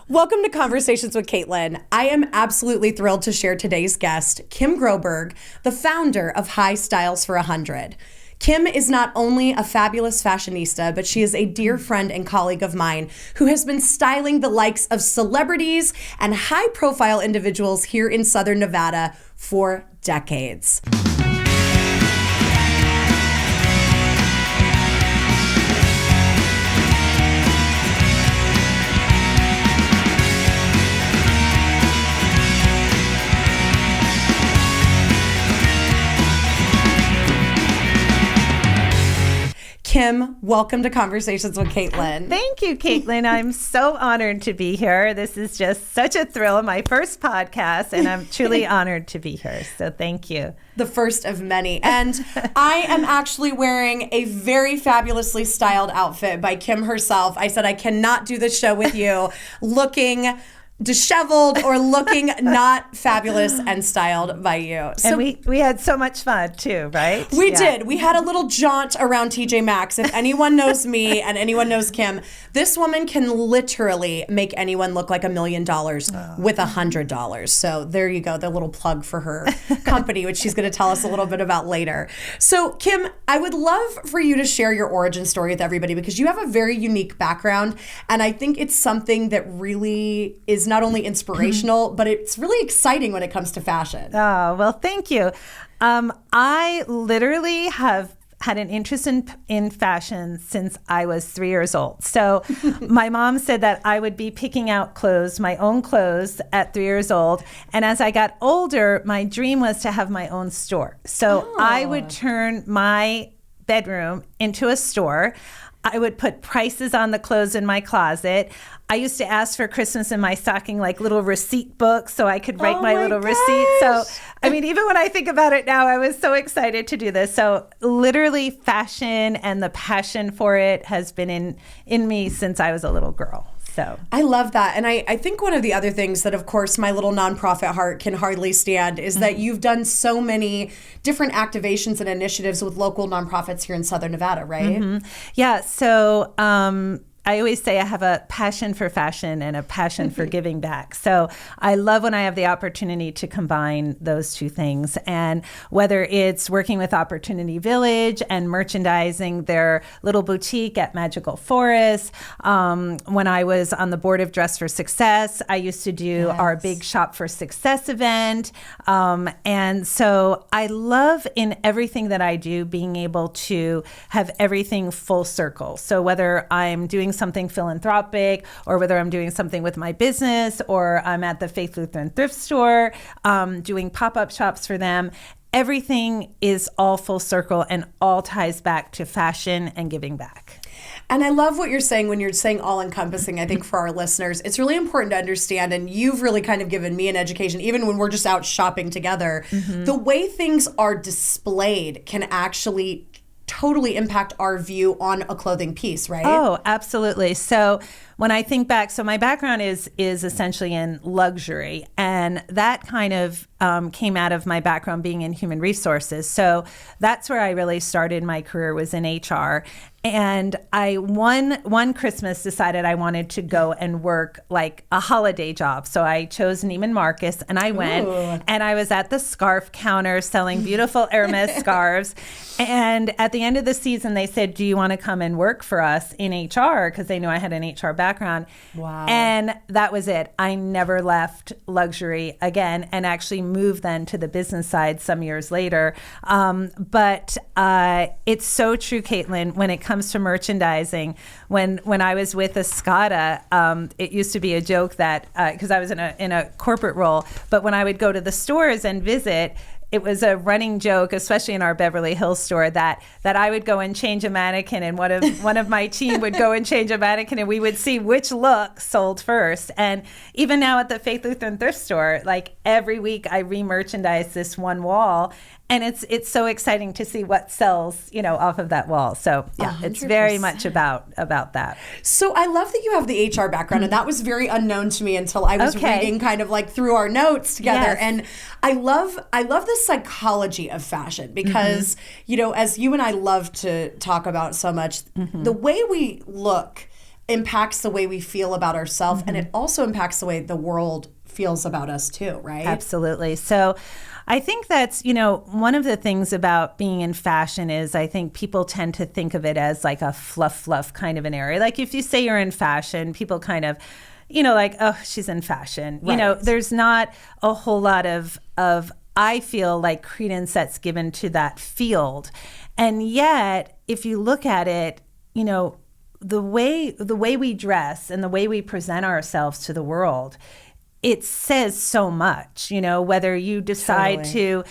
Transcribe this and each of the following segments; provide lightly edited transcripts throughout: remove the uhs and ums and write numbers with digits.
Welcome to Conversations with Caitlin. I am absolutely thrilled to share today's guest, Kim Groberg, the founder of High Styles for 100. Kim is not only a fabulous fashionista, but she is a dear friend and colleague of mine who has been styling the likes of celebrities and high-profile individuals here in Southern Nevada for decades. Kim, welcome to Conversations with Caitlin. Thank you, Caitlin. I'm so honored to be here. This is just such a thrill. My first podcast, and I'm truly honored to be here. So thank you. The first of many. And I am actually wearing a very fabulously styled outfit by Kim herself. I said I cannot do this show with you looking disheveled or looking not fabulous and styled by you. So, and we had so much fun too, right? We did. We had a little jaunt around TJ Maxx. If anyone knows me and anyone knows Kim, this woman can literally make anyone look like $1 million with $100. So there you go, the little plug for her company, which she's going to tell us a little bit about later. So Kim, I would love for you to share your origin story with everybody because you have a very unique background. And I think it's something that really is not only inspirational, but it's really exciting when it comes to fashion. Oh, well, thank you. I literally have had an interest in fashion since I was 3 years old. So my mom said that I would be picking out clothes, my own clothes at 3 years old. And as I got older, my dream was to have my own store. So I would turn my bedroom into a store. I would put prices on the clothes in my closet. I used to ask for Christmas in my stocking like little receipt books so I could write my little receipt. So, I mean, even when I think about it now, I was so excited to do this. So literally fashion and the passion for it has been in me since I was a little girl. So I love that. And I think one of the other things that, of course, my little nonprofit heart can hardly stand is that you've done so many different activations and initiatives with local nonprofits here in Southern Nevada, right? Mm-hmm. Yeah. So I always say I have a passion for fashion and a passion for giving back. So I love when I have the opportunity to combine those two things. And whether it's working with Opportunity Village and merchandising their little boutique at Magical Forest. When I was on the board of Dress for Success, I used to do our big Shop for Success event. And so I love in everything that I do being able to have everything full circle. So whether I'm doing something philanthropic or whether I'm doing something with my business or I'm at the Faith Lutheran Thrift Store doing pop-up shops for them, everything is all full circle and all ties back to fashion and giving back. And I love what you're saying when you're saying all-encompassing. I think for our listeners, it's really important to understand, and you've really kind of given me an education, even when we're just out shopping together, the way things are displayed can actually totally impact our view on a clothing piece, right? Oh, absolutely. So when I think back, so my background is essentially in luxury, and that kind of came out of my background being in human resources. So that's where I really started my career, was in HR. And I one Christmas decided I wanted to go and work like a holiday job. So I chose Neiman Marcus and I went and I was at the scarf counter selling beautiful Hermes scarves. And at the end of the season, they said, do you want to come and work for us in HR? Because they knew I had an HR background. Wow. And that was it. I never left luxury again and actually moved then to the business side some years later. But it's so true, Caitlin, when it comes to merchandising. When I was with Escada, it used to be a joke that, because I was in a corporate role, but when I would go to the stores and visit, it was a running joke, especially in our Beverly Hills store, that I would go and change a mannequin and one of my team would go and change a mannequin and we would see which look sold first. And even now at the Faith Lutheran Thrift Store, like every week I re-merchandise this one wall. And it's so exciting to see what sells, off of that wall. So yeah, 100%. It's very much about that. So I love that you have the HR background, and that was very unknown to me until I was reading kind of like through our notes together. Yes. And I love the psychology of fashion because, as you and I love to talk about so much, the way we look impacts the way we feel about ourselves, and it also impacts the way the world feels about us too, right? Absolutely. So I think that's, one of the things about being in fashion is I think people tend to think of it as like a fluff kind of an area. Like if you say you're in fashion, people kind of, like, oh, she's in fashion. Right. There's not a whole lot of I feel like credence that's given to that field. And yet, if you look at it, the way we dress and the way we present ourselves to the world, it says so much, whether you decide to,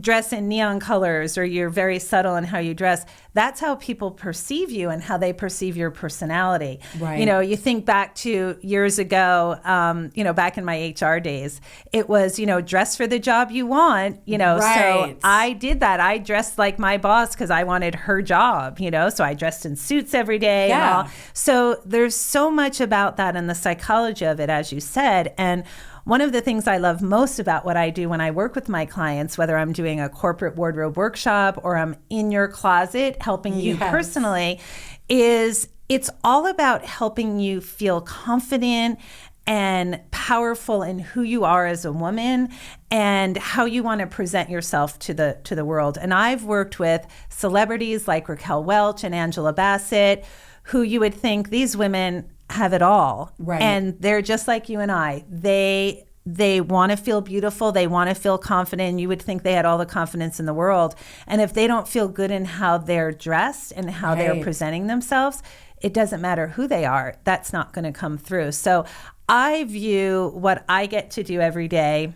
dress in neon colors or you're very subtle in how you dress. That's how people perceive you and how they perceive your personality. Right. You think back to years ago, back in my HR days, it was, dress for the job you want, Right. So I did that. I dressed like my boss because I wanted her job, so I dressed in suits every day. Yeah. And all. So there's so much about that and the psychology of it, as you said. And one of the things I love most about what I do when I work with my clients, whether I'm doing a corporate wardrobe workshop or I'm in your closet helping you personally, is it's all about helping you feel confident and powerful in who you are as a woman and how you want to present yourself to the world. And I've worked with celebrities like Raquel Welch and Angela Bassett, who you would think these women have it all. Right. And they're just like you and I. They want to feel beautiful. They want to feel confident. You would think they had all the confidence in the world. And if they don't feel good in how they're dressed and how they're presenting themselves, it doesn't matter who they are. That's not going to come through. So I view what I get to do every day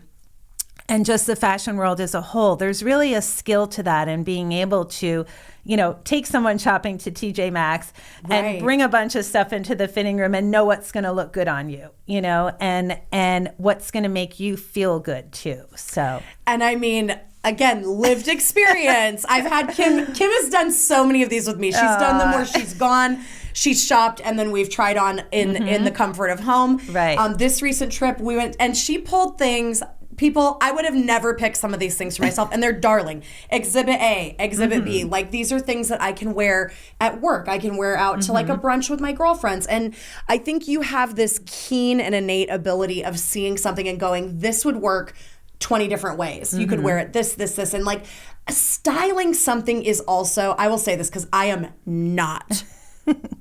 and just the fashion world as a whole, there's really a skill to that, and being able to, take someone shopping to TJ Maxx and bring a bunch of stuff into the fitting room and know what's going to look good on you, and what's going to make you feel good too. So, and I mean, again, lived experience. I've had Kim has done so many of these with me. She's done them where she's gone, she's shopped, and then we've tried on in the comfort of home. Right. This recent trip, we went and she pulled things. People, I would have never picked some of these things for myself, and they're darling. Exhibit A, Exhibit B. Like, these are things that I can wear at work. I can wear out to like a brunch with my girlfriends. And I think you have this keen and innate ability of seeing something and going, this would work 20 different ways. You could wear it this. And like, styling something is also, I will say this because I am not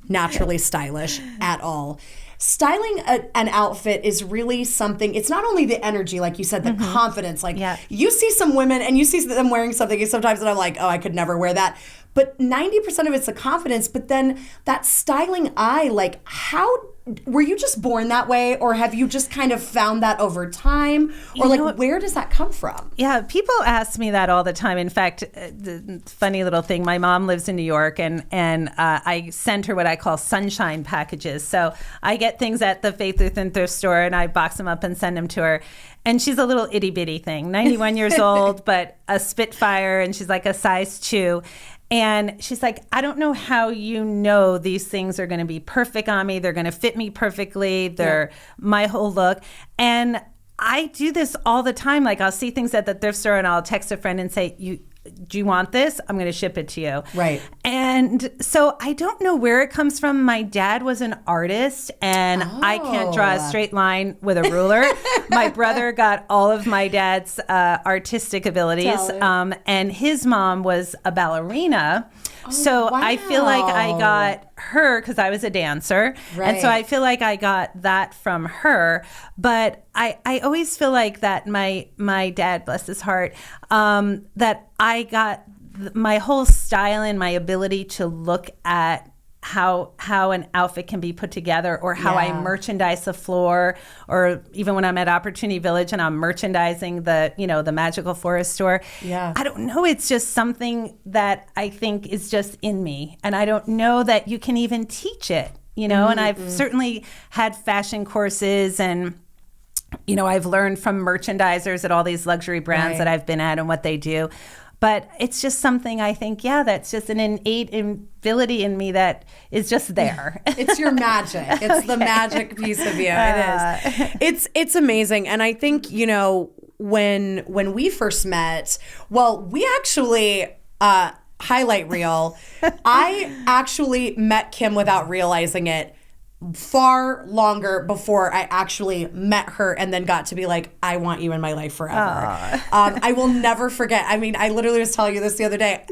naturally stylish at all. Styling an outfit is really something. It's not only the energy, like you said, the confidence. Like you see some women and you see them wearing something, and sometimes I'm like, oh, I could never wear that. But 90% of it's the confidence. But then that styling eye, like, how were you just born that way, or have you just kind of found that over time, or like where does that come from? Yeah, people ask me that all the time. In fact, the funny little thing, my mom lives in New York, and I send her what I call sunshine packages. So I get things at the Faith Lutheran thrift store and I box them up and send them to her. And she's a little itty bitty thing, 91 years old, but a Spitfire, and she's like a size 2. And she's like, I don't know how you know these things are going to be perfect on me. They're going to fit me perfectly. They're my whole look. And I do this all the time. Like, I'll see things at the thrift store and I'll text a friend and say, do you want this? I'm going to ship it to you. Right. And so I don't know where it comes from. My dad was an artist, and I can't draw a straight line with a ruler. My brother got all of my dad's artistic abilities, and his mom was a ballerina. So I feel like I got her because I was a dancer. Right. And so I feel like I got that from her. But I always feel like that my dad, bless his heart, that I got my whole style and my ability to look at how an outfit can be put together, or how I merchandise the floor, or even when I'm at Opportunity Village and I'm merchandising the Magical Forest store. Yeah. I don't know. It's just something that I think is just in me. And I don't know that you can even teach it, and I've certainly had fashion courses, and I've learned from merchandisers at all these luxury brands that I've been at and what they do. But it's just something I think, that's just an innate ability in me that is just there. It's your magic. It's the magic piece of you. It is. It's amazing. And I think, when we first met, we actually, highlight reel, I actually met Kim without realizing it far longer before I actually met her and then got to be like, I want you in my life forever. I will never forget. I mean, I literally was telling you this the other day.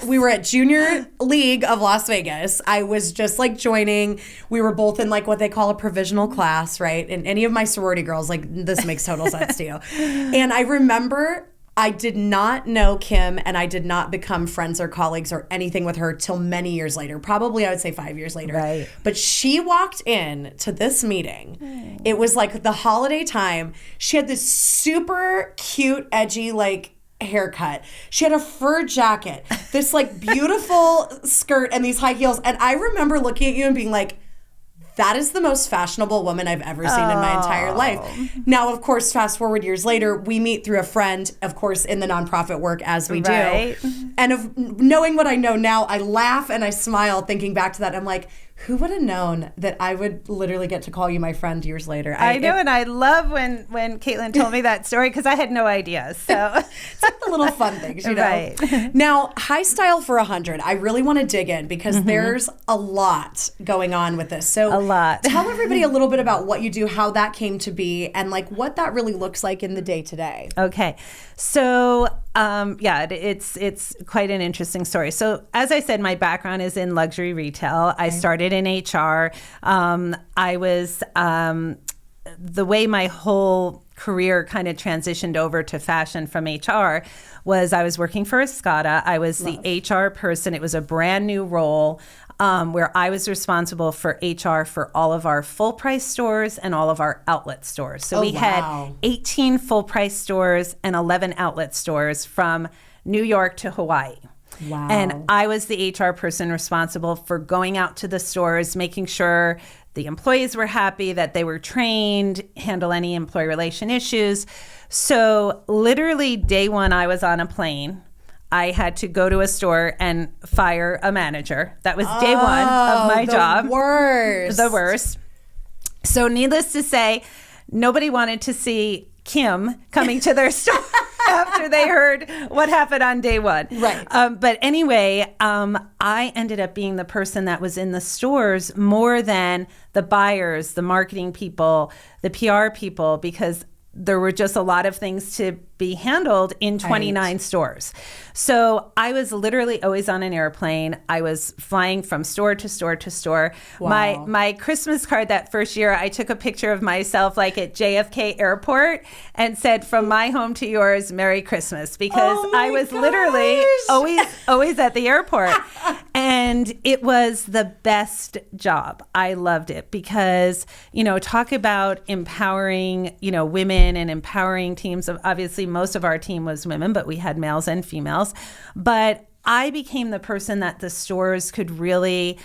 We were at Junior League of Las Vegas. I was just like joining. We were both in like what they call a provisional class, right? And any of my sorority girls, like, this makes total sense to you. And I remember I did not know Kim, and I did not become friends or colleagues or anything with her till many years later. Probably, I would say 5 years later. Right. But she walked in to this meeting. It was like the holiday time. She had this super cute, edgy, like, haircut. She had a fur jacket, this like beautiful skirt, and these high heels. And I remember looking at you and being like, that is the most fashionable woman I've ever seen in my entire life. Now, of course, fast forward years later, we meet through a friend, of course, in the nonprofit work as we do. And of knowing what I know now, I laugh and I smile thinking back to that. I'm like, who would have known that I would literally get to call you my friend years later? I know, and I love when Caitlin told me that story because I had no idea. So it's like the little fun things, you know? Right. Now, high style for 100. I really want to dig in because there's a lot going on with this. So a lot. Tell everybody a little bit about what you do, how that came to be, and like what that really looks like in the day to day. Okay. So, it's quite an interesting story. So, as I said, my background is in luxury retail. I started in HR. I was, the way my whole career kind of transitioned over to fashion from HR was I was working for Escada. I was the HR person. It was a brand new role. Where I was responsible for HR for all of our full price stores and all of our outlet stores. So we had 18 full price stores and 11 outlet stores from New York to Hawaii. Wow. And I was the HR person responsible for going out to the stores, making sure the employees were happy, that they were trained, handle any employee relation issues. So literally day one, I was on a plane. I had to go to a store and fire a manager. That was day one of my job. The worst. So needless to say, nobody wanted to see Kim coming to their store after they heard what happened on day one. Right. But anyway, I ended up being the person that was in the stores more than the buyers, the marketing people, the PR people, because there were just a lot of things to be handled in 29 stores. So I was literally always on an airplane. I was flying from store to store to store. Wow. My Christmas card that first year, I took a picture of myself like at JFK Airport and said, from my home to yours, Merry Christmas, because I was literally always at the airport. And it was the best job. I loved it because, talk about empowering, women and empowering teams of, obviously most of our team was women, but we had males and females. But I became the person that the stores could really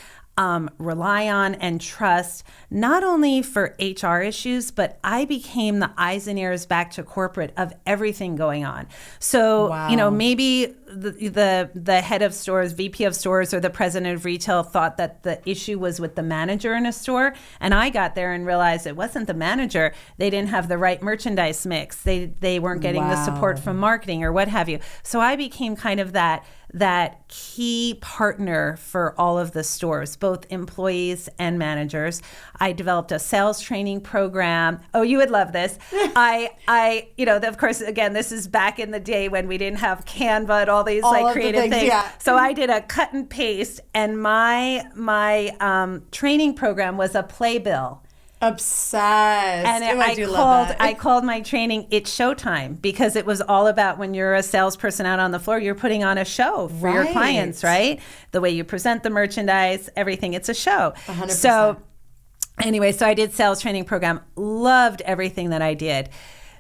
rely on and trust, not only for HR issues, but I became the eyes and ears back to corporate of everything going on. So, maybe the head of stores, VP of stores, or the president of retail thought that the issue was with the manager in a store. And I got there and realized it wasn't the manager. They didn't have the right merchandise mix. They weren't getting the support from marketing or what have you. So I became kind of that key partner for all of the stores, both employees and managers. I developed a sales training program. Oh, you would love this. Of course, again, this is back in the day when we didn't have Canva and all these creative things. Yeah. So I did a cut and paste, and my training program was a playbill. Obsessed. And I called my training It's Showtime, because it was all about, when you're a salesperson out on the floor, you're putting on a show for your clients, right? The way you present the merchandise, everything. It's a show. 100%. So anyway, so I did sales training program, loved everything that I did.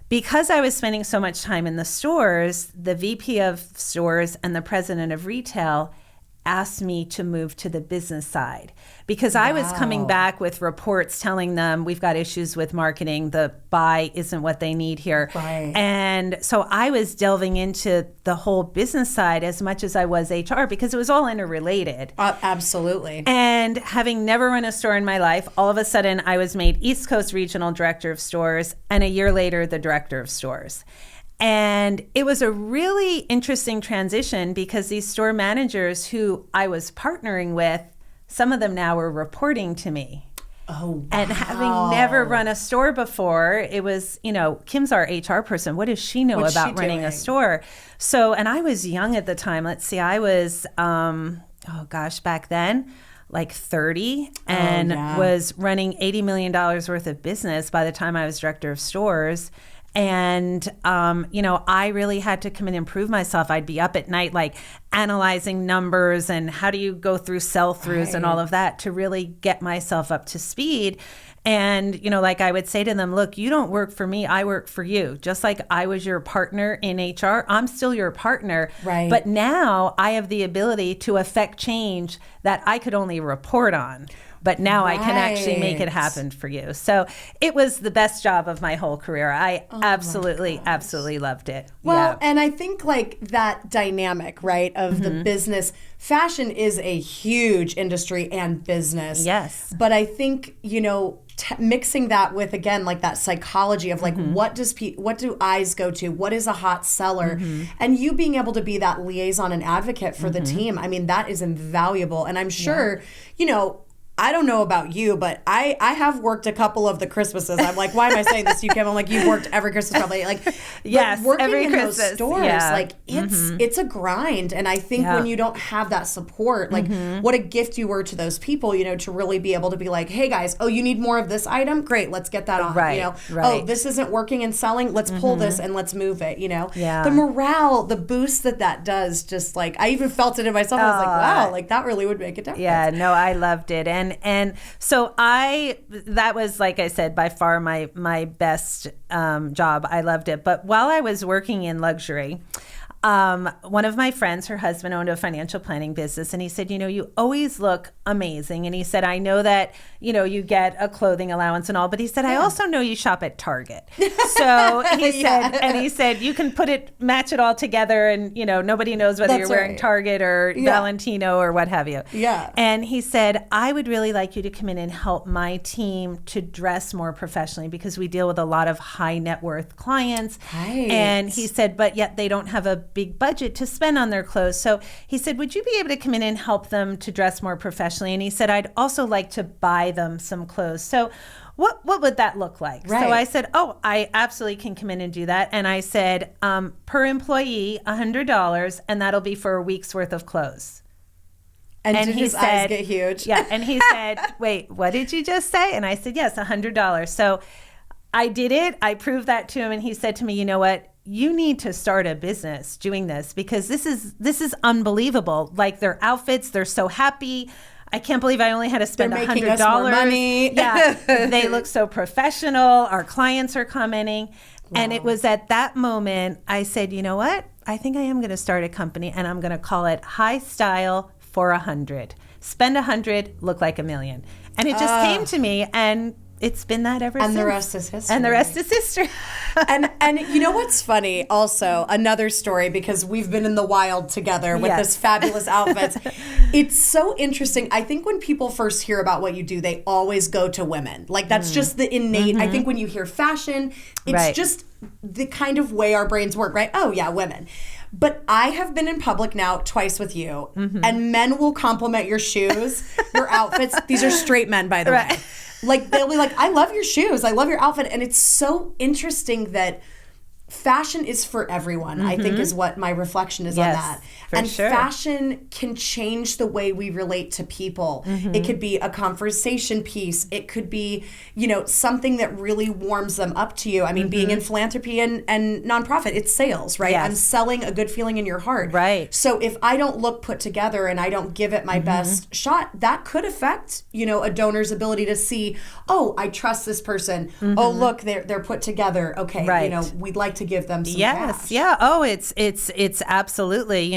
Because I was spending so much time in the stores, the VP of stores and the president of retail asked me to move to the business side, because I was coming back with reports telling them we've got issues with marketing, the buy isn't what they need here. Right. And so I was delving into the whole business side as much as I was HR, because it was all interrelated. Absolutely. And having never run a store in my life, all of a sudden I was made East Coast Regional Director of Stores, and a year later, the Director of Stores. And it was a really interesting transition, because these store managers who I was partnering with, some of them now were reporting to me. Oh, wow. And having never run a store before, it was, Kim's our HR person. What does she know about running a store? So, and I was young at the time. Let's see, I was, back then, like 30 and was running $80 million worth of business by the time I was director of stores. And, I really had to come and improve myself. I'd be up at night, like analyzing numbers and how do you go through sell-throughs and all of that to really get myself up to speed. And, like I would say to them, look, you don't work for me, I work for you. Just like I was your partner in HR, I'm still your partner. Right. But now I have the ability to affect change that I could only report on. But now I can actually make it happen for you. So it was the best job of my whole career. I absolutely loved it. Well, and I think like that dynamic, right, of the business, fashion is a huge industry and business. Yes. But I think, mixing that with, again, like that psychology of like, what do eyes go to? What is a hot seller? And you being able to be that liaison and advocate for the team. I mean, that is invaluable. And I'm sure, I don't know about you, but I have worked a couple of the Christmases. I'm like, why am I saying this to you, Kim? I'm like, you've worked every Christmas probably. Like, yes, working every in Christmas. those stores, like it's a grind. And I think when you don't have that support, like what a gift you were to those people, to really be able to be like, hey guys, you need more of this item? Great, let's get that on. Right. Oh, this isn't working and selling. Let's pull this and let's move it. Yeah. The morale, the boost that does, just like I even felt it in myself. I was like, wow, like that really would make a difference. Yeah, no, I loved it. And so that was, like I said, by far my best job. I loved it. But while I was working in luxury, one of my friends, her husband owned a financial planning business, and he said, you always look amazing. And he said, I know that, you get a clothing allowance and all, but he said, I also know you shop at Target. So he said, you can match it all together and, nobody knows whether you're wearing Target or Valentino or what have you. Yeah. And he said, I would really like you to come in and help my team to dress more professionally because we deal with a lot of high net worth clients. Right. And he said, but yet they don't have a big budget to spend on their clothes. So he said, would you be able to come in and help them to dress more professionally? And he said, I'd also like to buy them some clothes. So what would that look like? Right. So I said, I absolutely can come in and do that. And I said, per employee, $100, and that'll be for a week's worth of clothes. And did his eyes get huge? Yeah. And he said, wait, what did you just say? And I said, yes, $100. So I did it. I proved that to him. And he said to me, you know what? You need to start a business doing this because this is unbelievable. Like their outfits, they're so happy. I can't believe I only had to spend $100. They're making us more money. Yeah, they look so professional. Our clients are commenting. Wow. And it was at that moment I said, you know what? I think I am going to start a company and I'm going to call it High Style for 100. Spend 100, look like $1 million. And it just came to me and it's been that ever since. And the rest is history. And the rest is history. and you know what's funny? Also, another story, because we've been in the wild together with this fabulous outfits. It's so interesting. I think when people first hear about what you do, they always go to women. Like that's just the innate. I think when you hear fashion, it's just the kind of way our brains work, right? Oh yeah, women. But I have been in public now twice with you, and men will compliment your shoes, your outfits. These are straight men, by the way. Like they'll be like, I love your shoes. I love your outfit. And it's so interesting that fashion is for everyone, I think is what my reflection is on that. And fashion can change the way we relate to people. It could be a conversation piece. It could be, something that really warms them up to you. I mean, being in philanthropy and nonprofit, it's sales, right? Yes. I'm selling a good feeling in your heart. Right. So if I don't look put together and I don't give it my best shot, that could affect, a donor's ability to see, oh, I trust this person. Oh, look, they're put together. Okay. Right. We'd like to give them some cash. Yeah. Oh, it's absolutely,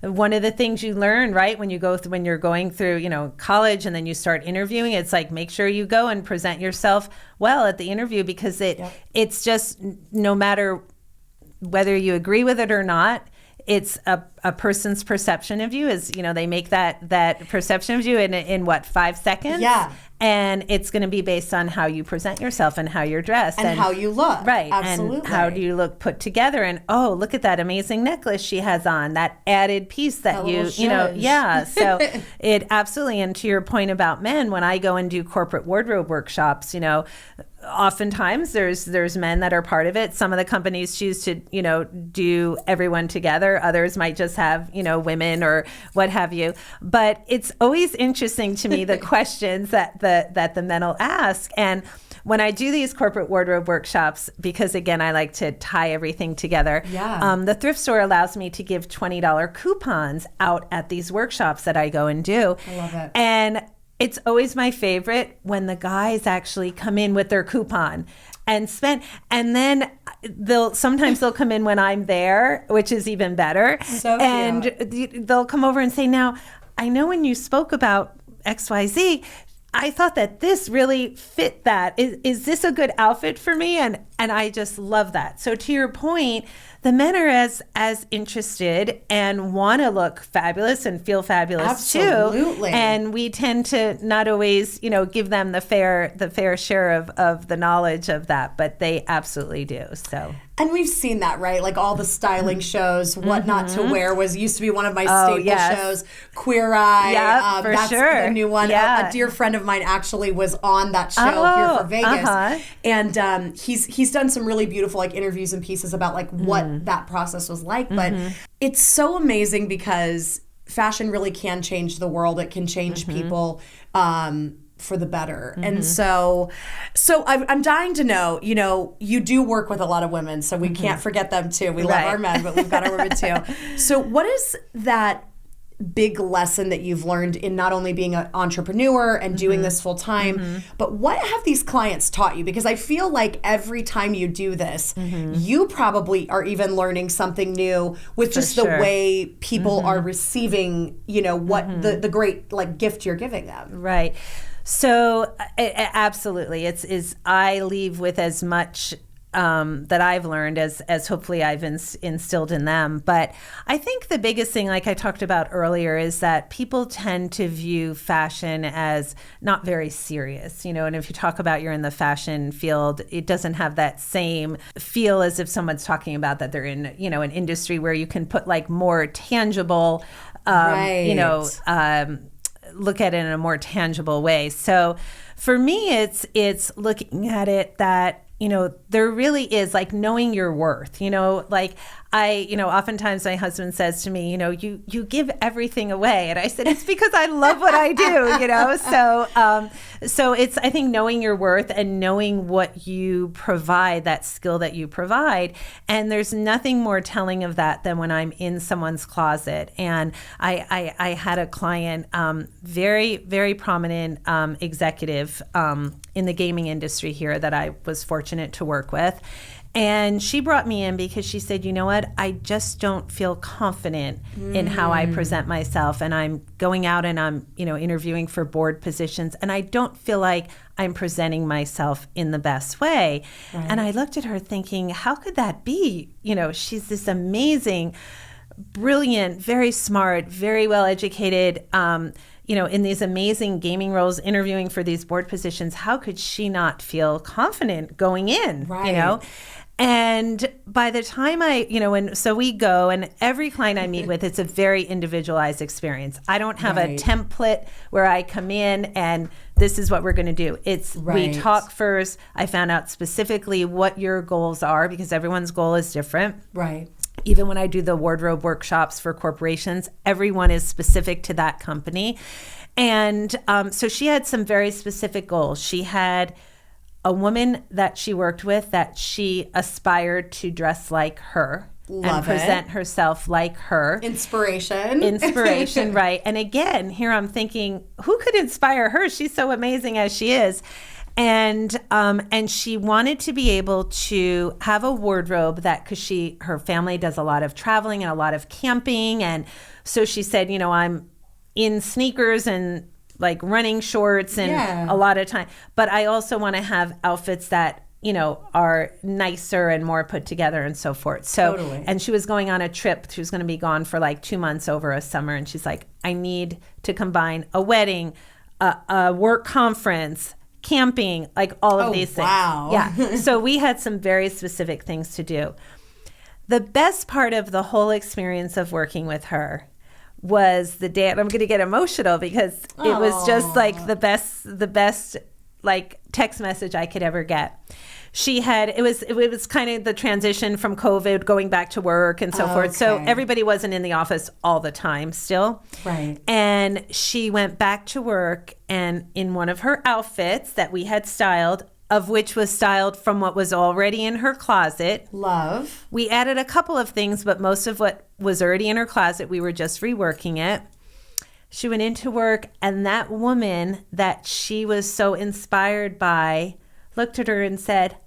one of the things you learn, right, when you're going through, college and then you start interviewing, it's like, make sure you go and present yourself well at the interview because it's just no matter whether you agree with it or not, it's a person's perception of you is, they make that perception of you in what, 5 seconds? Yeah. And it's going to be based on how you present yourself and how you're dressed. And how you look. Right. Absolutely. And how do you look put together? And, oh, look at that amazing necklace she has on, that added piece that you know, yeah. So it absolutely, and to your point about men, when I go and do corporate wardrobe workshops, you know, oftentimes there's men that are part of it. Some of the companies choose to, you know, do everyone together. Others might just have, you know, women or what have you. But it's always interesting to me, the questions that the men will ask. And when I do these corporate wardrobe workshops, because again, I like to tie everything together. Yeah. The thrift store allows me to give $20 coupons out at these workshops that I go and do. I love it. And it's always my favorite when the guys actually come in with their coupon and spend, and then sometimes they'll come in when I'm there, which is even better. So and cute. They'll come over and say, now, I know when you spoke about XYZ, I thought that this really fit that. Is this a good outfit for me? And I just love that. So to your point, the men are as interested and want to look fabulous and feel fabulous Absolutely. too. And we tend to not always, you know, give them the fair share of the knowledge of that, but they absolutely do. So. And we've seen that, right? Like all the styling shows, What Not to Wear used to be one of my staple shows. Queer Eye, yeah, for that's sure. the new one. Yeah. A dear friend of mine actually was on that show here for Vegas, and he's done some really beautiful like interviews and pieces about like what that process was like. But it's so amazing because fashion really can change the world. It can change people. For the better. And so I'm dying to know, you know, you do work with a lot of women, so we can't forget them too. We love our men, but we've got our women too. So what is that big lesson that you've learned in not only being an entrepreneur and doing this full time, but what have these clients taught you? Because I feel like every time you do this, you probably are even learning something new with just the way people are receiving, you know, what the great like gift you're giving them. Right. So absolutely, I leave with as much that I've learned as hopefully I've instilled in them. But I think the biggest thing, like I talked about earlier, is that people tend to view fashion as not very serious, you know. And if you talk about you're in the fashion field, it doesn't have that same feel as if someone's talking about that they're in, you know, an industry where you can put like more tangible, you know. Look at it in a more tangible way. So for me, it's looking at it that, you know, there really is like knowing your worth, you know, like oftentimes my husband says to me, you know, you give everything away. And I said, it's because I love what I do, you know? So it's, I think, knowing your worth and knowing what you provide, that skill that you provide. And there's nothing more telling of that than when I'm in someone's closet. And I had a client, very, very prominent executive in the gaming industry here that I was fortunate to work with. And she brought me in because she said, you know what, I just don't feel confident in how I present myself. And I'm going out and I'm, you know, interviewing for board positions. And I don't feel like I'm presenting myself in the best way. Right. And I looked at her thinking, how could that be? You know, she's this amazing, brilliant, very smart, very well educated, you know, in these amazing gaming roles, interviewing for these board positions. How could she not feel confident going in, right. you know? And by the time so we go, and every client I meet with, it's a very individualized experience. I don't have a template where I come in and this is what we're going to do. It's we talk first. I found out specifically what your goals are because everyone's goal is different. Right. Even when I do the wardrobe workshops for corporations, everyone is specific to that company. And so she had some very specific goals. She had a woman that she worked with that she aspired to dress like her. Love and present herself like her. Inspiration, right. And again, here I'm thinking, who could inspire her? She's so amazing as she is. And she wanted to be able to have a wardrobe that, because her family does a lot of traveling and a lot of camping. And so she said, you know, I'm in sneakers and like running shorts and a lot of time, but I also want to have outfits that, you know, are nicer and more put together and so forth. So, and she was going on a trip. She was going to be gone for like 2 months over a summer. And she's like, I need to combine a wedding, a work conference, camping, like all of these things. Wow. Yeah. So we had some very specific things to do. The best part of the whole experience of working with her was the day, and I'm going to get emotional because it was just like the best like text message I could ever get. It was kind of the transition from COVID, going back to work and so forth. So everybody wasn't in the office all the time still. Right. And she went back to work, and in one of her outfits that we had styled, of which was styled from what was already in her closet. Love. We added a couple of things, but most of what was already in her closet, we were just reworking it. She went into work, and that woman that she was so inspired by looked at her and said,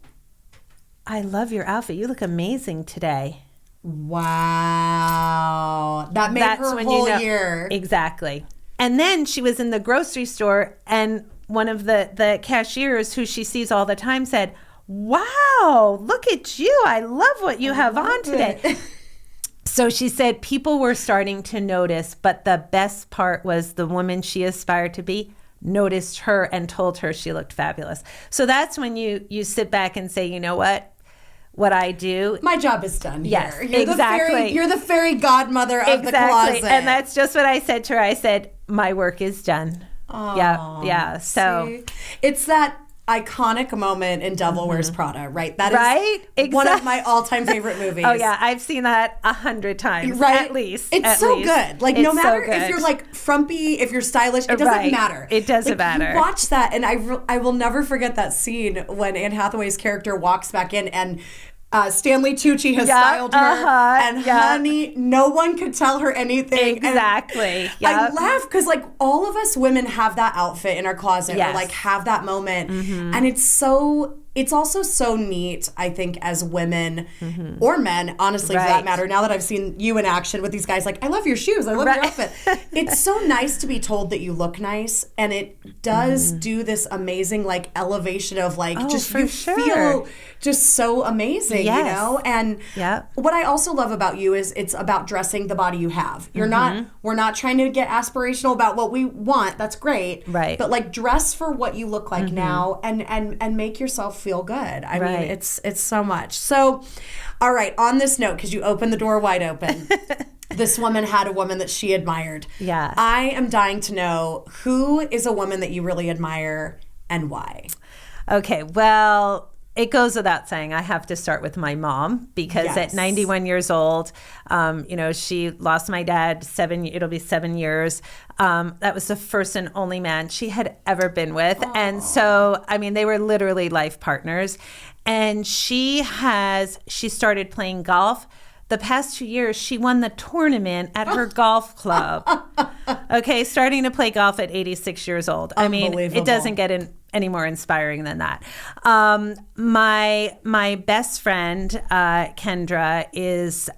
"I love your outfit. You look amazing today." Wow. That made her whole year. Exactly. And then she was in the grocery store, and one of the cashiers who she sees all the time said, "Wow, look at you. I love what you have on today." So she said people were starting to notice, but the best part was the woman she aspired to be noticed her and told her she looked fabulous. So that's when you sit back and say, you know what I do, my job is done here. Yes, You're exactly. You're the fairy godmother of the closet. And that's just what I said to her. I said, my work is done. Yeah. So see? It's that iconic moment in Devil Wears Prada, right? That is one of my all-time favorite movies. Oh yeah, I've seen that 100 times, right? At least. It's so good. Like, no matter if you're like frumpy, if you're stylish, it doesn't matter. It doesn't matter. You watch that, and I will never forget that scene when Anne Hathaway's character walks back in, and Stanley Tucci has styled her, and honey, no one could tell her anything. Exactly. I laugh because like all of us women have that outfit in our closet, or like have that moment, and it's also so neat, I think, as women or men, honestly, for that matter. Now that I've seen you in action with these guys, like, I love your shoes, I love your outfit. It's so nice to be told that you look nice, and it does do this amazing like elevation of like feel just so amazing, you know? And what I also love about you is it's about dressing the body you have. You're we're not trying to get aspirational about what we want. That's great. Right. But like dress for what you look like now, and make yourself feel good. I mean, it's so much. So, all right, on this note, because you opened the door wide open, this woman had a woman that she admired. Yeah. I am dying to know, who is a woman that you really admire and why? Okay, well, it goes without saying, I have to start with my mom, because at 91 years old, she lost my dad it'll be 7 years. That was the first and only man she had ever been with. Aww. And so, I mean, they were literally life partners. And she started playing golf. The past 2 years, she won the tournament at her golf club. Okay, starting to play golf at 86 years old. I mean, it doesn't get any more inspiring than that. My best friend, Kendra, is...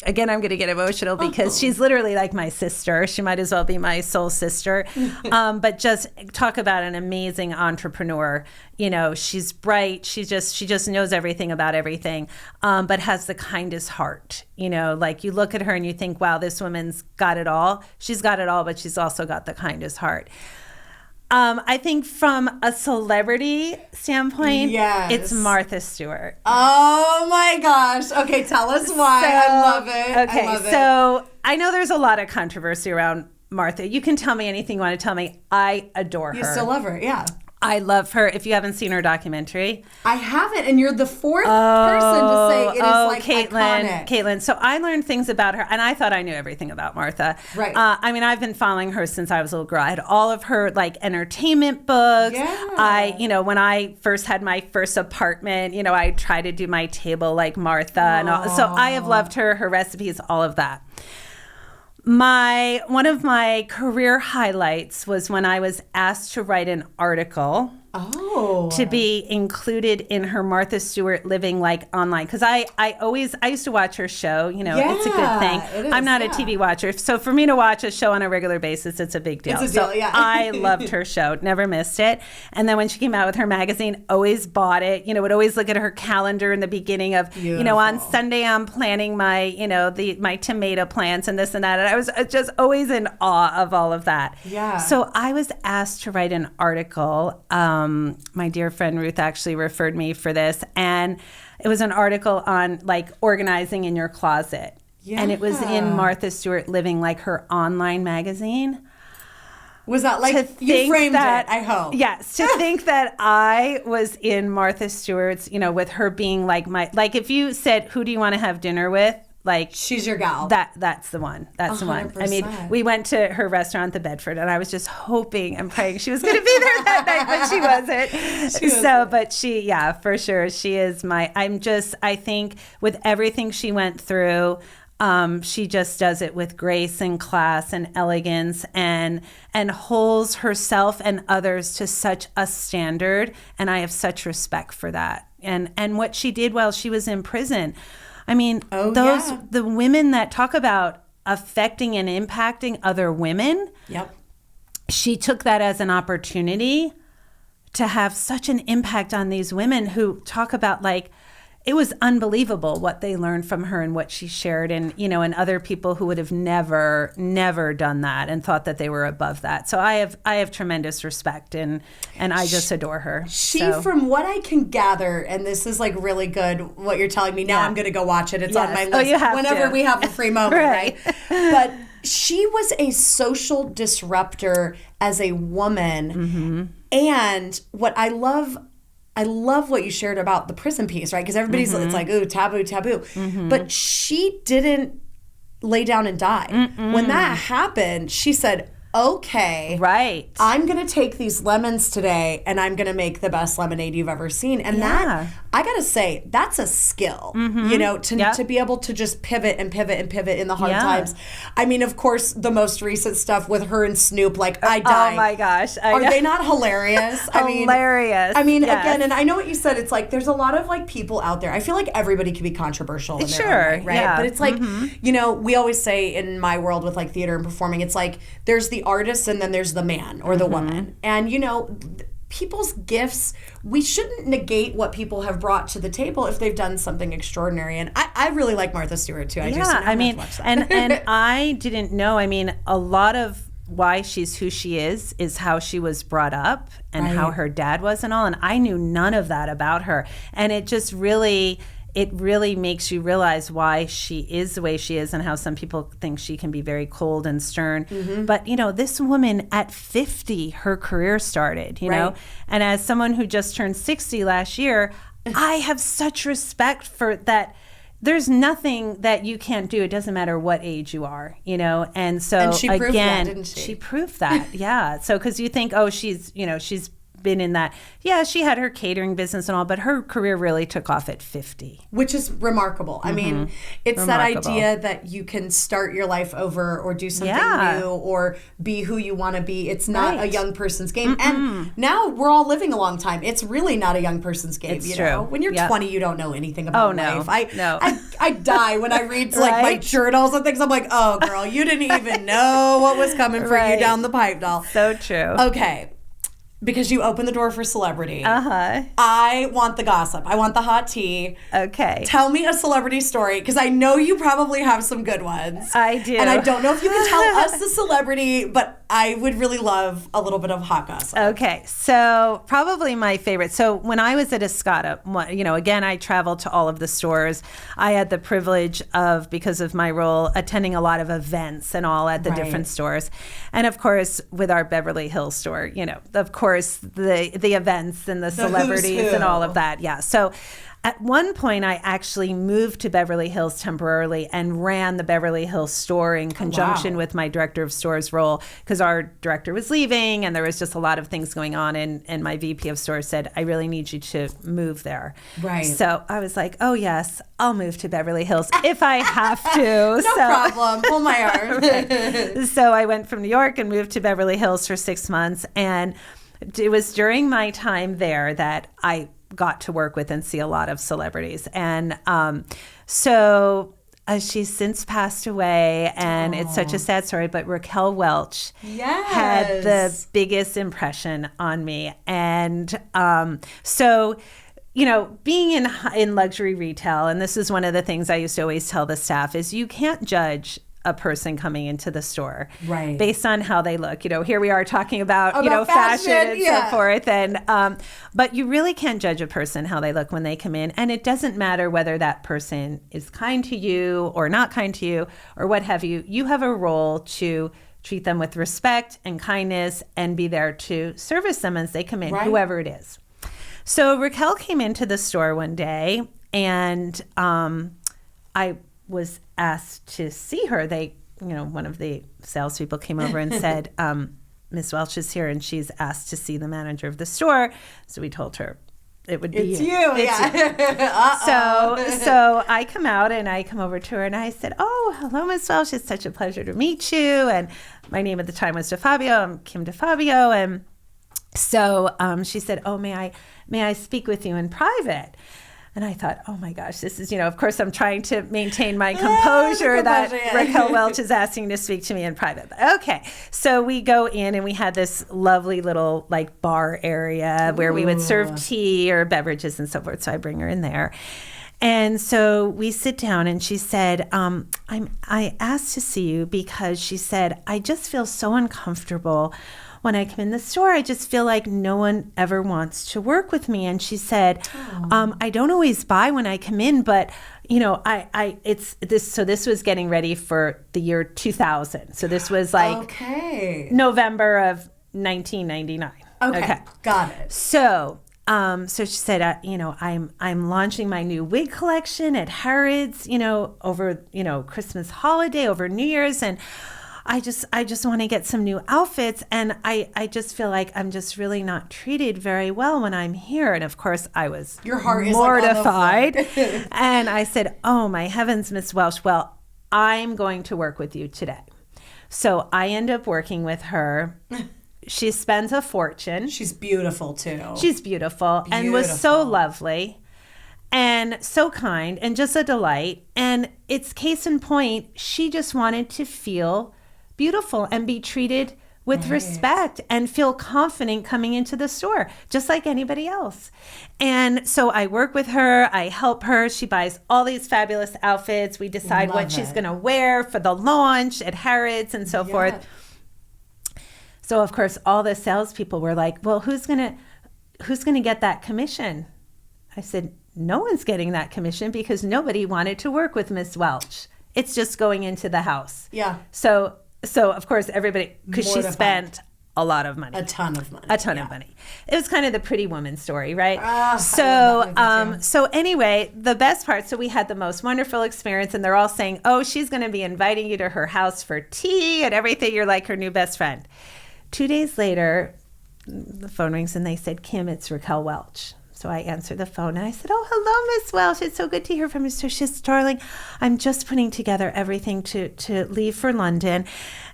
again, I'm going to get emotional because she's literally like my sister. She might as well be my soul sister. But just talk about an amazing entrepreneur. You know, she's bright. She just knows everything about everything, but has the kindest heart. You know, like you look at her and you think, wow, this woman's got it all. She's got it all, but she's also got the kindest heart. I think from a celebrity standpoint, it's Martha Stewart. Oh my gosh. Okay, tell us why. I love it. Okay, so I know there's a lot of controversy around Martha. You can tell me anything you want to tell me. I adore her. You still love her, yeah. I love her. If you haven't seen her documentary. I haven't, and you're the fourth person to say it is like iconic. Caitlin. So I learned things about her, and I thought I knew everything about Martha. Right. I mean, I've been following her since I was a little girl. I had all of her like entertainment books. Yeah. When I first had my first apartment, I tried to do my table like Martha. And all. So I have loved her recipes, all of that. One of my career highlights was when I was asked to write an article to be included in her Martha Stewart Living Like Online. Because I used to watch her show. You know, it's a good thing. I'm not a TV watcher. So for me to watch a show on a regular basis, it's a big deal. It's a deal, yeah. I loved her show. Never missed it. And then when she came out with her magazine, always bought it. You know, would always look at her calendar in the beginning of, you know, on Sunday I'm planning my, you know, my tomato plants and this and that. And I was just always in awe of all of that. Yeah. So I was asked to write an article. My dear friend Ruth actually referred me for this, and it was an article on like organizing in your closet. Yeah. And it was in Martha Stewart Living Like Her Online magazine. Was that like, you framed that, it, I hope. Yes, to think that I was in Martha Stewart's, you know, with her being like like if you said, who do you want to have dinner with? Like, she's your gal. That's the one. That's 100%. The one. I mean, we went to her restaurant, the Bedford, and I was just hoping and praying she was going to be there that night, but she wasn't. But she, yeah, for sure. She is I think with everything she went through, she just does it with grace and class and elegance and holds herself and others to such a standard. And I have such respect for that. And what she did while she was in prison. I mean, the women that talk about affecting and impacting other women. Yep. She took that as an opportunity to have such an impact on these women who talk about like, it was unbelievable what they learned from her and what she shared, and you know, and other people who would have never done that and thought that they were above that. So I have tremendous respect and I just adore her. From what I can gather, and this is like really good what you're telling me now, I'm going to go watch it. It's on my list whenever we have a free moment, right? But she was a social disruptor as a woman, and what I love what you shared about the prison piece, right? Because everybody's, it's like, ooh, taboo. But she didn't lay down and die. When that happened, she said, okay, right, I'm going to take these lemons today and I'm going to make the best lemonade you've ever seen. And that, I got to say, that's a skill, you know, to be able to just pivot and pivot and pivot in the hard times. I mean, of course, the most recent stuff with her and Snoop, like, I died. Oh my gosh. Are they not hilarious? Hilarious. I mean, again, and I know what you said, it's like, there's a lot of like people out there. I feel like everybody can be controversial in their own way, right? Yeah. But it's like, you know, we always say in my world with like theater and performing, it's like, there's the artist and then there's the man or the woman. And, you know, people's gifts, we shouldn't negate what people have brought to the table if they've done something extraordinary. And I really like Martha Stewart too. And I didn't know, I mean, a lot of why she's who she is how she was brought up and how her dad was and all. And I knew none of that about her. And it just really makes you realize why she is the way she is and how some people think she can be very cold and stern. But, you know, this woman at 50, her career started, you know, and as someone who just turned 60 last year, I have such respect for that. There's nothing that you can't do. It doesn't matter what age you are, you know? And so, she proved that, didn't she? She proved that, yeah. So, because you think, oh, she's been in that. Yeah, she had her catering business and all, but her career really took off at 50. Which is remarkable. I mean, it's that idea that you can start your life over or do something new or be who you want to be. It's not a young person's game. And now we're all living a long time. It's really not a young person's game. It's you true. know? When you're 20, you don't know anything about life. I die when I read like my journals and things. I'm like, oh, girl, you didn't even know what was coming for you down the pipe, doll. So true. Okay. Because you open the door for celebrity. I want the gossip. I want the hot tea. Okay. Tell me a celebrity story, because I know you probably have some good ones. I do. And I don't know if you can tell us the celebrity, but I would really love a little bit of hot gossip. Okay. So probably my favorite. So when I was at Escada, you know, again, I traveled to all of the stores. I had the privilege of, because of my role, attending a lot of events and all at the different stores. And of course, with our Beverly Hills store, you know, of course, the events and the celebrities and all of that. Yeah. So at one point, I actually moved to Beverly Hills temporarily and ran the Beverly Hills store in conjunction with my director of stores role, because our director was leaving and there was just a lot of things going on. And my VP of stores said, I really need you to move there. Right. So I was like, oh, yes, I'll move to Beverly Hills if I have to. No problem. Pull my arm. So I went from New York and moved to Beverly Hills for 6 months. And it was during my time there that I got to work with and see a lot of celebrities. And so she's since passed away, and it's such a sad story, but Raquel Welch had the biggest impression on me. And so, you know, being in luxury retail, and this is one of the things I used to always tell the staff, is you can't judge a person coming into the store based on how they look. You know, here we are talking about you know, fashion and so forth. And but you really can't judge a person how they look when they come in. And it doesn't matter whether that person is kind to you or not kind to you or what have you. You have a role to treat them with respect and kindness and be there to service them as they come in, whoever it is. So Raquel came into the store one day, and I was asked to see her. They, you know, one of the salespeople came over and said, Miss Welch is here and she's asked to see the manager of the store. So we told her it would be you. So I come out and I come over to her and I said, oh, hello, Miss Welch. It's such a pleasure to meet you. And my name at the time was DeFabio. I'm Kim DeFabio. And so she said, oh, may I speak with you in private? And I thought, oh my gosh, this is, you know, of course I'm trying to maintain my composure that Raquel Welch is asking to speak to me in private. But okay. So we go in and we had this lovely little like bar area where we would serve tea or beverages and so forth. So I bring her in there. And so we sit down and she said, I asked to see you because she said, I just feel so uncomfortable when I come in the store. I just feel like no one ever wants to work with me. And she said, I don't always buy when I come in, but you know, it's this. So this was getting ready for the year 2000. So this was like November of 1999. Okay. Got it. So she said, you know, I'm launching my new wig collection at Harrods, you know, over, you know, Christmas holiday, over New Year's. And I just want to get some new outfits. And I just feel like I'm just really not treated very well when I'm here. And of course I was mortified. And I said, oh my heavens, Miss Welch, well, I'm going to work with you today. So I end up working with her. She spends a fortune. She's beautiful too. She's beautiful. And was so lovely and so kind and just a delight. And it's case in point, she just wanted to feel beautiful and be treated with respect and feel confident coming into the store, just like anybody else. And so I work with her, I help her. She buys all these fabulous outfits. We decide what she's going to wear for the launch at Harrods and so forth. So of course, all the salespeople were like, well, who's going to get that commission? I said, no one's getting that commission because nobody wanted to work with Miss Welch. It's just going into the house. So of course everybody, because she spent a lot of money. A ton of money. It was kind of the pretty woman story, right? So anyway, the best part, so we had the most wonderful experience and they're all saying, oh, she's going to be inviting you to her house for tea and everything. You're like her new best friend. 2 days later, the phone rings and they said, Kim, it's Raquel Welch. So I answered the phone and I said, oh, hello, Miss Welch. It's so good to hear from you. So she says, darling, I'm just putting together everything to leave for London.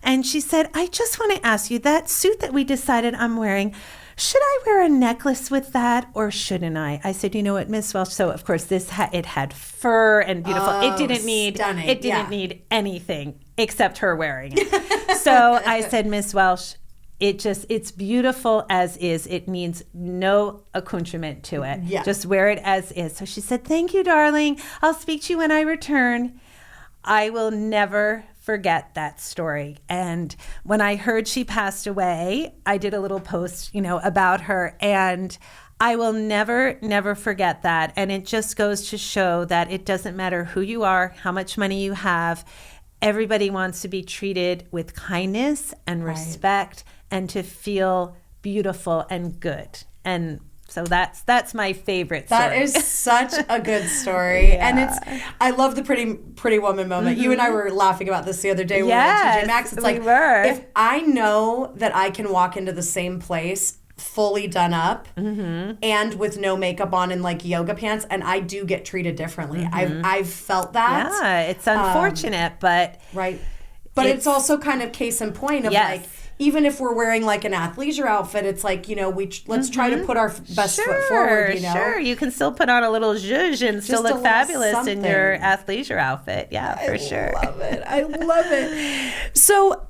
And she said, I just want to ask you, that suit that we decided I'm wearing, should I wear a necklace with that or shouldn't I? I said, you know what, Miss Welch? So of course it had fur and beautiful. It didn't need anything except her wearing it. So I said, Miss Welch, it's beautiful as is. It needs no accoutrement to it. Just wear it as is. So she said, thank you, darling. I'll speak to you when I return. I will never forget that story. And when I heard she passed away, I did a little post, you know, about her, and I will never forget that. And it just goes to show that it doesn't matter who you are, how much money you have. Everybody wants to be treated with kindness and respect and to feel beautiful and good. And so that's my favorite story. That is such a good story. And I love the pretty woman moment. You and I were laughing about this the other day when we were at TJ Maxx. It's like, if I know that I can walk into the same place fully done up and with no makeup on and like yoga pants, and I do get treated differently. I've felt that. Yeah, it's unfortunate, but but it's also kind of case in point of like, even if we're wearing like an athleisure outfit, it's like, let's try to put our best foot forward, Sure, you can still put on a little zhuzh and still look fabulous in your athleisure outfit. Yeah, for sure. I love it. I love it. So,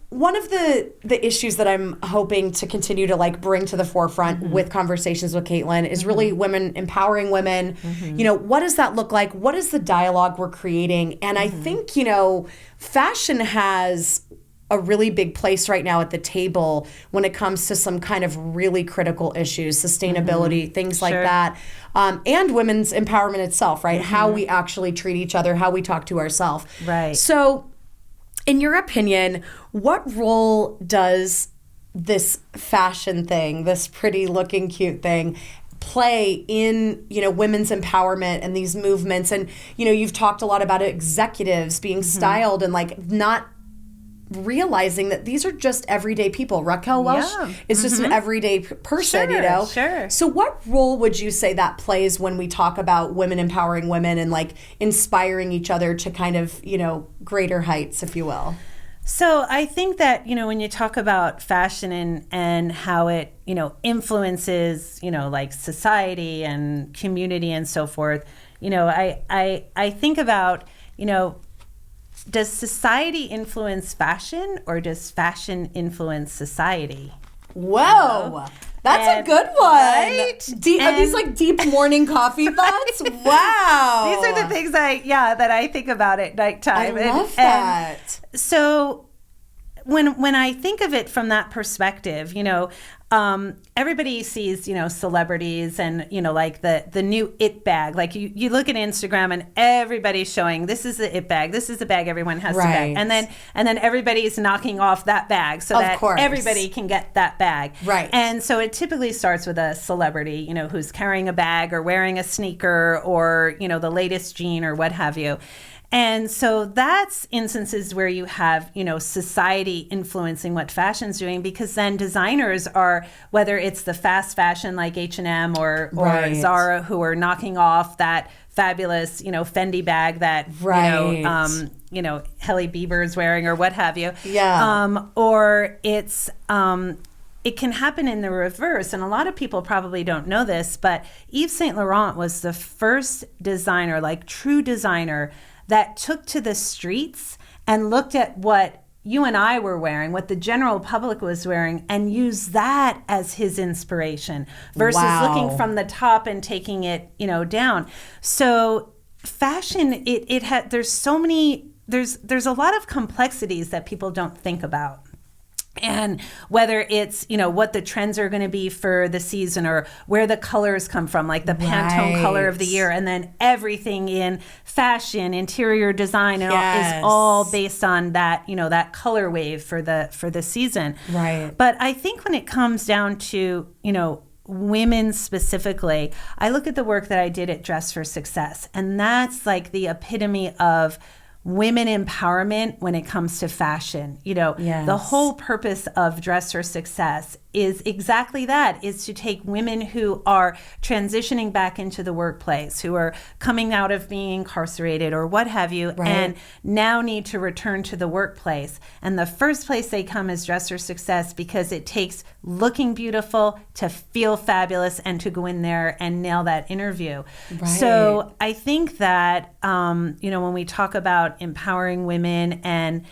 one of the issues that I'm hoping to continue to like bring to the forefront with conversations with Caitlin is really women, empowering women. What does that look like? What is the dialogue we're creating? And I think, fashion has a really big place right now at the table when it comes to some kind of really critical issues, sustainability, things like that, and women's empowerment itself, right? How we actually treat each other, how we talk to ourselves. Right. So, in your opinion, what role does this fashion thing, this pretty looking cute thing, play in, women's empowerment and these movements? And, you've talked a lot about executives being styled and like not realizing that these are just everyday people. Raquel Welch is just an everyday person, Sure. So what role would you say that plays when we talk about women empowering women and like inspiring each other to kind of, greater heights, if you will? So I think that, when you talk about fashion and how it, influences, like society and community and so forth, I think about, does society influence fashion or does fashion influence society? Whoa. That's a good one. Right? Are these like deep morning coffee thoughts? Wow. These are the things that I think about at nighttime. I love that. And so when I think of it from that perspective, everybody sees, celebrities and, like the new it bag. Like you look at Instagram and everybody's showing this is the it bag. This is the bag everyone has to bag. And then everybody's knocking off that bag so that everybody can get that bag. Right. And so it typically starts with a celebrity, who's carrying a bag or wearing a sneaker or, the latest jean or what have you. And so that's instances where you have, society influencing what fashion's doing, because then designers are, whether it's the fast fashion like H&M or Zara, who are knocking off that fabulous, Fendi bag that, Hailey Bieber's wearing or what have you. Yeah. Or it's... it can happen in the reverse, and a lot of people probably don't know this, but Yves Saint Laurent was the first designer, like true designer, that took to the streets and looked at what you and I were wearing, what the general public was wearing, and used that as his inspiration versus looking from the top and taking it, down. So fashion, there's a lot of complexities that people don't think about. And whether it's, what the trends are going to be for the season or where the colors come from, like the Pantone color of the year, and then everything in fashion, interior design, and is all based on that, that color wave for the season. Right. But I think when it comes down to, women specifically, I look at the work that I did at Dress for Success, and that's like the epitome of women empowerment when it comes to fashion. The whole purpose of Dress for Success is exactly that, is to take women who are transitioning back into the workplace, who are coming out of being incarcerated or what have you, and now need to return to the workplace. And the first place they come is Dress for Success, because it takes looking beautiful to feel fabulous and to go in there and nail that interview. Right. So I think that, when we talk about empowering women and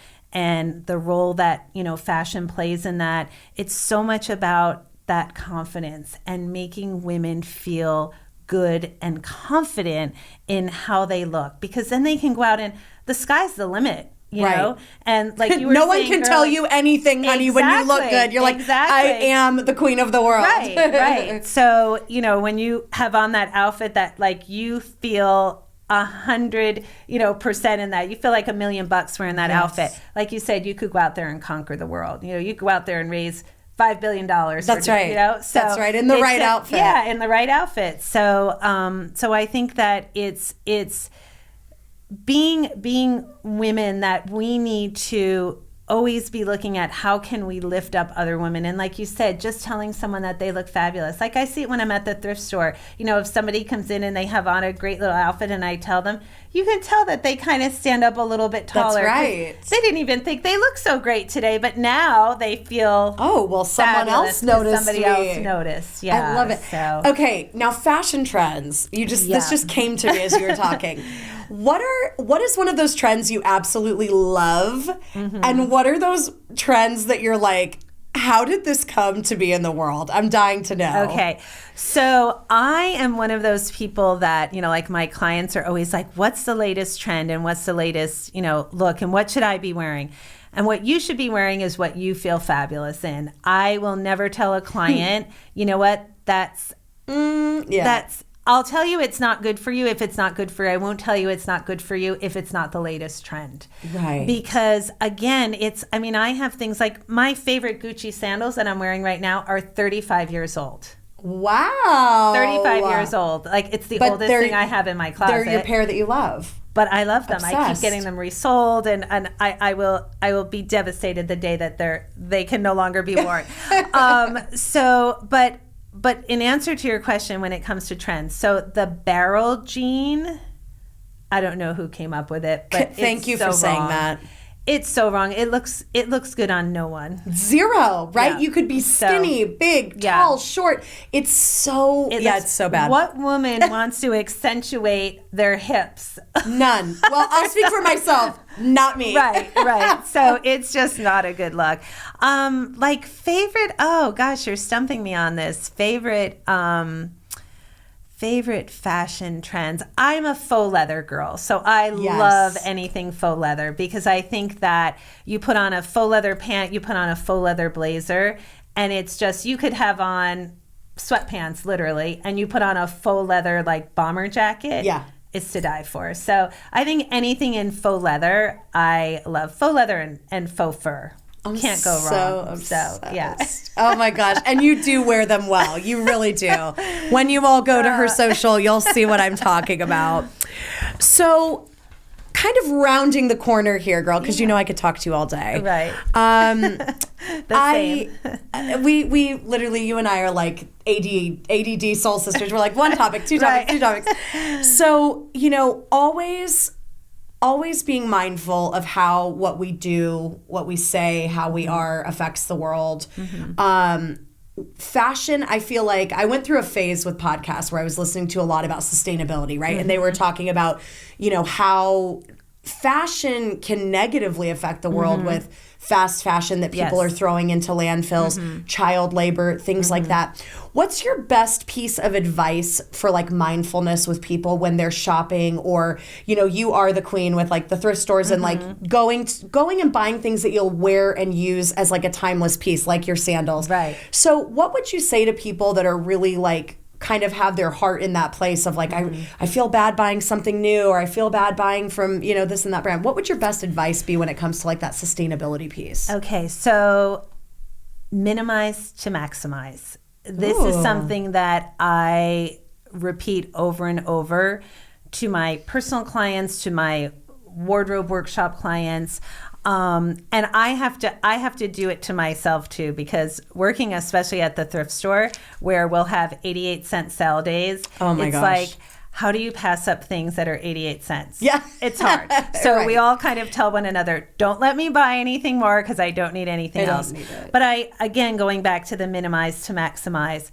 the role that, fashion plays in that, it's so much about that confidence and making women feel good and confident in how they look, because then they can go out and the sky's the limit. You know, and like you were no saying, one can tell you anything, honey. When you look good, you're like, I am the queen of the world. Right. So, when you have on that outfit that like you feel 100%, in that, you feel like $1 million wearing that outfit. Like you said, you could go out there and conquer the world. You could go out there and raise $5 billion. That's right. So that's right. In the right outfit. Yeah, in the right outfit. So, so I think that it's being women that we need to always be looking at how can we lift up other women. And like you said, just telling someone that they look fabulous. Like I see it when I'm at the thrift store. You know, if somebody comes in and they have on a great little outfit and I tell them, you can tell that they kind of stand up a little bit taller. That's right. They didn't even think they look so great today, but now they feel someone else noticed somebody else noticed. Yeah. I love it. So. Okay, now fashion trends. This just came to me as you were talking. What is one of those trends you absolutely love? And what are those trends that you're like, how did this come to be in the world? I'm dying to know. Okay. So I am one of those people that, you know, like my clients are always like, what's the latest trend and what's the latest, you know, look and what should I be wearing? And what you should be wearing is what you feel fabulous in. I will never tell a client, you know what, I'll tell you it's not good for you if it's not good for you. I won't tell you it's not good for you if it's not the latest trend. Right. Because again, I have things like my favorite Gucci sandals that I'm wearing right now are 35 years old. Wow. 35 years old. Like it's the oldest thing I have in my closet. They're your pair that you love. But I love them. Obsessed. I keep getting them resold, and I will be devastated the day that they can no longer be worn. But in answer to your question, when it comes to trends, so the barrel jean, I don't know who came up with it, but thank you for saying that. It's so wrong. It looks good on no one. Zero, right? Yeah. You could be skinny, big, tall, short. It's so it's so bad. What woman wants to accentuate their hips? None. Well, I'll speak for myself. Not me. Right. So it's just not a good look. Like favorite, oh gosh, you're stumping me on this. Favorite fashion trends. I'm a faux leather girl. So I love anything faux leather because I think that you put on a faux leather pant, you put on a faux leather blazer, and it's just, you could have on sweatpants literally, and you put on a faux leather like bomber jacket. Yeah. It's to die for. So I think anything in faux leather, I love faux leather and faux fur. Can't go wrong. Obsessed. So, yeah. Oh my gosh. And you do wear them well. You really do. When you all go to her social, you'll see what I'm talking about. So kind of rounding the corner here, girl, because you know I could talk to you all day. Right. Same. We literally, you and I are like ADD soul sisters. We're like one topic, two topics, two topics. So, you know, always being mindful of how what we do, what we say, how we are affects the world. Fashion, I feel like I went through a phase with podcasts where I was listening to a lot about sustainability, right? And they were talking about, you know, how fashion can negatively affect the world with fast fashion that people are throwing into landfills, child labor, things like that. What's your best piece of advice for like mindfulness with people when they're shopping, or, you know, you are the queen with like the thrift stores and like going and buying things that you'll wear and use as like a timeless piece, like your sandals. Right. So what would you say to people that are really like kind of have their heart in that place of like, I feel bad buying something new, or I feel bad buying from, you know, this and that brand? What would your best advice be when it comes to like that sustainability piece? Okay, so minimize to maximize. This is something that I repeat over and over to my personal clients, to my wardrobe workshop clients. And I have to do it to myself too, because working especially at the thrift store where we'll have 88-cent sale days. Oh my gosh. It's like, how do you pass up things that are 88 cents? Yeah. It's hard. So we all kind of tell one another, don't let me buy anything more because I don't need anything else. But again, going back to the minimize to maximize,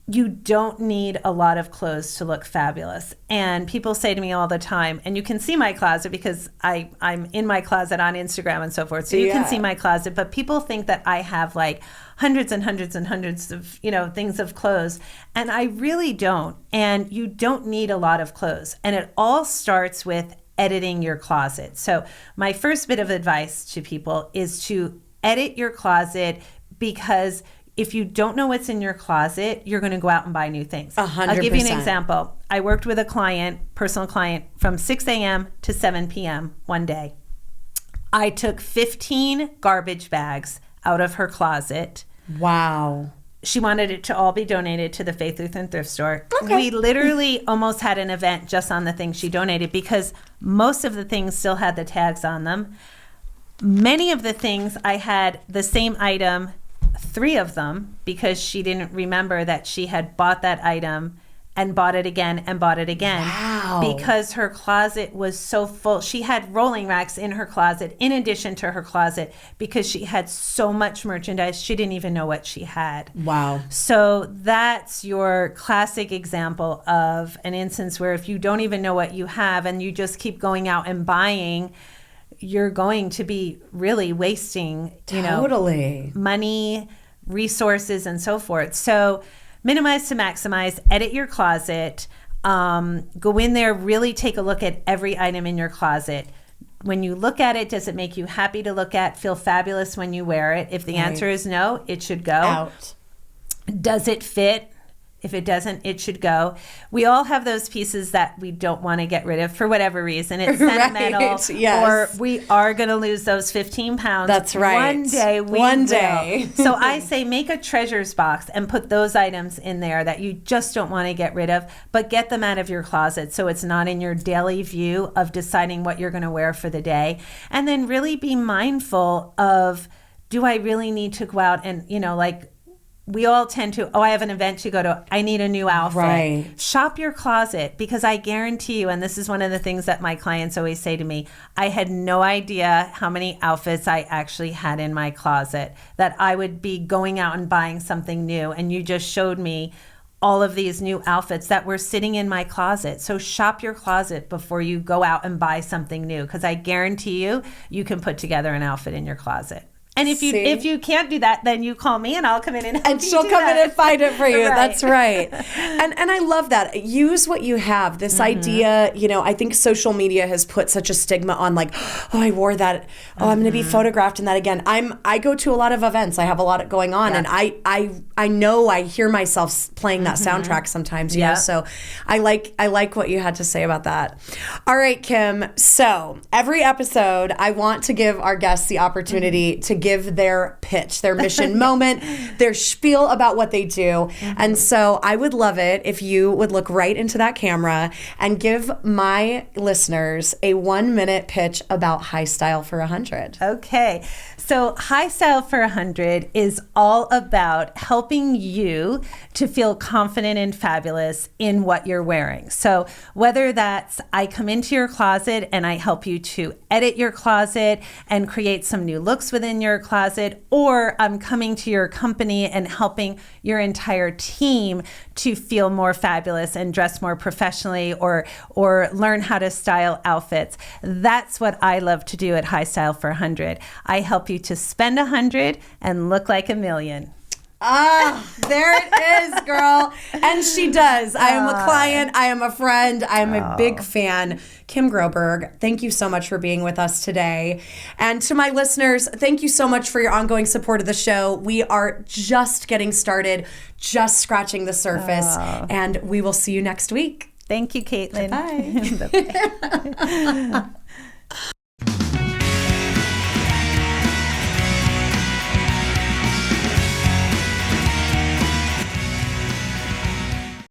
you don't need a lot of clothes to look fabulous. And people say to me all the time, and you can see my closet because I'm in my closet on Instagram and so forth. So you can see my closet, but people think that I have like hundreds and hundreds and hundreds of, you know, things of clothes. And I really don't. And you don't need a lot of clothes. And it all starts with editing your closet. So my first bit of advice to people is to edit your closet, because if you don't know what's in your closet, you're going to go out and buy new things. 100%. I'll give you an example. I worked with a client, personal client, from 6 a.m. to 7 p.m. one day. I took 15 garbage bags out of her closet. Wow. She wanted it to all be donated to the Faith Lutheran Thrift Store. Okay. We literally almost had an event just on the things she donated, because most of the things still had the tags on them. many of the things I had the same item, 3 of them, because she didn't remember that she had bought that item and bought it again and bought it again. Wow. Because her closet was so full. She had rolling racks in her closet in addition to her closet because she had so much merchandise she didn't even know what she had. Wow. So that's your classic example of an instance where if you don't even know what you have and you just keep going out and buying, you're going to be really wasting, Totally. money, resources, and so forth. So minimize to maximize, edit your closet, go in there, really take a look at every item in your closet. When you look at it, does it make you happy to look at, feel fabulous when you wear it? If the answer is no, it should go. Out. Does it fit? If it doesn't, it should go. We all have those pieces that we don't want to get rid of for whatever reason. It's sentimental. Right, yes. Or we are going to lose those 15 pounds. That's right. One day we One will. day. So I say make a treasures box and put those items in there that you just don't want to get rid of, but get them out of your closet so it's not in your daily view of deciding what you're going to wear for the day. And then really be mindful of, do I really need to go out and, we all tend to, I have an event to go to, I need a new outfit. Right. Shop your closet, because I guarantee you, and this is one of the things that my clients always say to me, I had no idea how many outfits I actually had in my closet, that I would be going out and buying something new. And you just showed me all of these new outfits that were sitting in my closet. So shop your closet before you go out and buy something new, because I guarantee you, you can put together an outfit in your closet. And if you can't do that, then you call me and I'll come in and help and you she'll do come that. in and find it for you. Right. That's right. And I love that. Use what you have. This idea, I think social media has put such a stigma on, like, oh, I wore that. Oh, I'm going to be photographed in that again. I go to a lot of events. I have a lot going on, and I know I hear myself playing that soundtrack sometimes. You know? So I like what you had to say about that. All right, Kim. So every episode, I want to give our guests the opportunity to give their pitch, their mission moment, their spiel about what they do. And so I would love it if you would look right into that camera and give my listeners a 1-minute pitch about High Style for 100. Okay. So High Style for 100 is all about helping you to feel confident and fabulous in what you're wearing. So whether that's I come into your closet and I help you to edit your closet and create some new looks within your closet, or I'm coming to your company and helping your entire team to feel more fabulous and dress more professionally, or learn how to style outfits. That's what I love to do at High Style for 100. I help you to spend 100 and look like a million. Ah, there it is, girl. And she does. I am a client. I am a friend. I am a big fan. Kim Groberg, thank you so much for being with us today. And to my listeners, thank you so much for your ongoing support of the show. We are just getting started, just scratching the surface. And we will see you next week. Thank you, Caitlin. Bye. Bye.